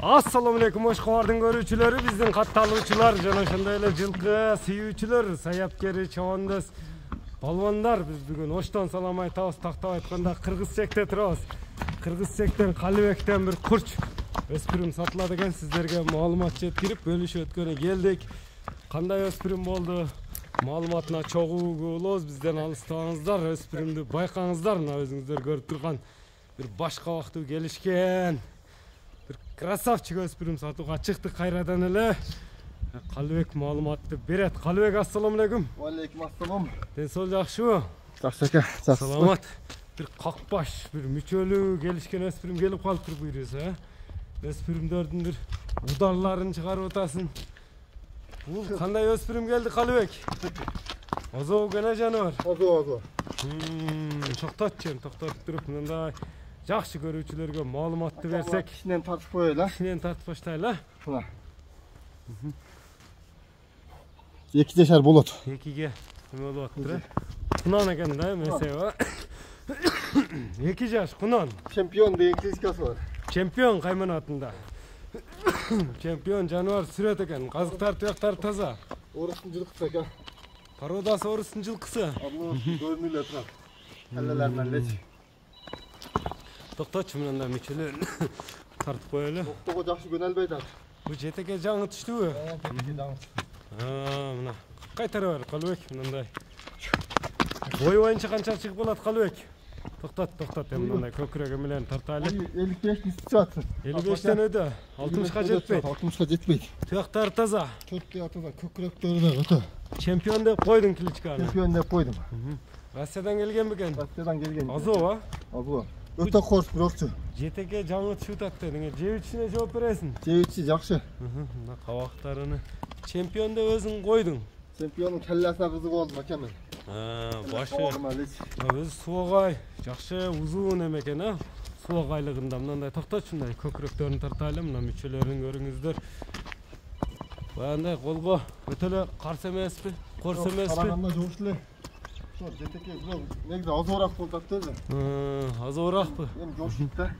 Assalamu alaikum Oşkovardın görүүчүлөрү, биздин катталуучулар жана ошондой эле жылкы сүйүүчүлөр, саяпкери, чабандоз, балбандар. Биз бүгүн Оштон салам айтабыз. Тактап айтканда Кыргызчекте турабыз. Кыргызчектен Калыбектен бир курч өспүрүм сатылат экен. Сиздерге маалымат жеткирип бөлүшүп өткөнү келдик. Кандай өспүрүм болду? Маалыматына чогуу болобуз. Бизден алыстабаңыздар, өспүрүмдү байкаңыздар. Мына өзүңүздөр көрүп турган бир баш кабактуу келишкен bir krasavчик өспүрүм сатууга чыкты кайрадан эле. Калыбек маалыматты берет. Калыбек, ассаламу алейкум. Алейкум ассалам. Ден сол жакшыбы? Жакшы эке. Саламат. Bir какбаш, bir мүчөлүү келишкен өспүрүм келип калыптыр буйруса. Өспүрүмдөрдүн бир ударларын чыгарып атасың. Бул кандай өспүрүм келди Калыбек? Озоо гана жаныбар. Озоо. Токтотчу, токтотуп туруп мындай жакшы көрүүчүлөргө маалыматты берсек, кишинен тартып коелу. Кишинен тартып баштайлы. Мына. 2 жашар болот. 2ге болуп атты. Кунан экен да, месеби. 2 жаш Кунан. Чемпион деген кличкасы бар. Чемпион кайман атында. Чемпион жаныбар сүрөт экен. Казыктар, туяктар таза. Орустун жылкысы экен. Породасы орустун жылкысы. Абыл көрүнүп эле турат. Аллалар менен леч. Токточу мындай мүчөлөрүн тартып коелу. Токтого жакшы көнөлбөйт атат. Бул жетекке жаңы түштүбү? Жетекке жаңы түштү. Мына кайтара бер Калыбек, мындай. Бой боюнча канча чыгып болот Калыбек? Токтот, мындай көкүрөгү менен тартайлы. 55 чыгат. 55тен өдө. 60га жетпейт. 60га жетпейт. Туяктар таза. 4 туяктар таза, көкүрөктөрү да өтө. Чемпион деп койдуң кличканы. Чемпион деп койдум. Россиядан келген бекен? Россиядан келген. Азова? Азова. Өтө корс бирокчу. Жетекке жаңы түшүп атты. Жебичине жооп бересиң. Жебичи жакшы. Мына кабактарыны. Чемпион деп өзүң койдуң. Чемпиондун келлесине кызык болдум экен мен. Башы. Өзү суогай, жакшы узун экен, суогайлыгында мындай токточу, мындай көкүрөктөрүн тартайлы, мына мүчөлөрүн көрүңүздөр. Баягындай колго өтө эле карсы эмеспи? Корс эмеспи? Караганда жогуш эле. Жетекке негизи азыраак болуп атты. Азыраакпы? Эми жогуш да.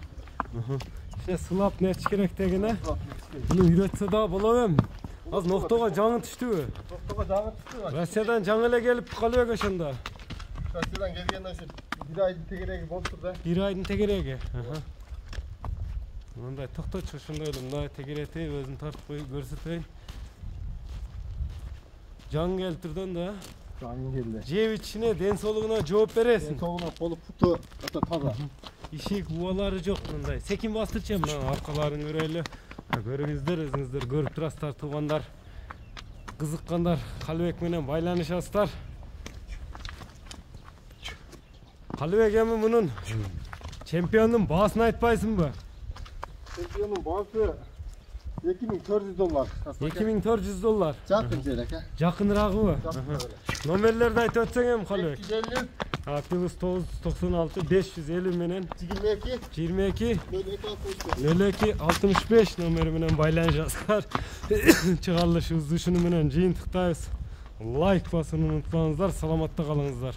Сылап нечи керек деген, Буну үйрөтсө да болот эми. Азыр Ноктого жаңы түштүбү? Ноктого жаңы түштү. Россиядан жаңы эле келип Калыбек ошондо. Россиядан келгенде ошо 1 айдын тегереги болуптур да. 1 айдын тегереги. Мындай токточу ошондой эле мындай тегерети өзүн тартып коюп көрсөтөйүн. Жаңы келтирден да. Жаңы келди. Жеп ичине, ден соолугуна жооп бересиң. Ден соолугуна колу путу өтө таза. Ишик убалары жок мындай. Секин бастырчы мына аркаларын көрөлү. Көрүңүздөр, өзүңүздөр көрүп турасыздар, туугандар. Кызыккандар Калыбек менен байланышасыздар. Калыбек, эми мунун чемпиондун баасын айтпайсыңбы? Чемпиондун баасы $2400. $2400. Жакын жер эке. Жакыныраагыбы? Номерлерди айтып өтсөң эми Калыбек. 250 плюс 996 550 менен 22 02 65 номери менен байланышасыздар. Чыгарылыш уздушуну менен жыйынтыктайбыз. Лайк басууну унутпаңыздар. Саламатта калыңыздар.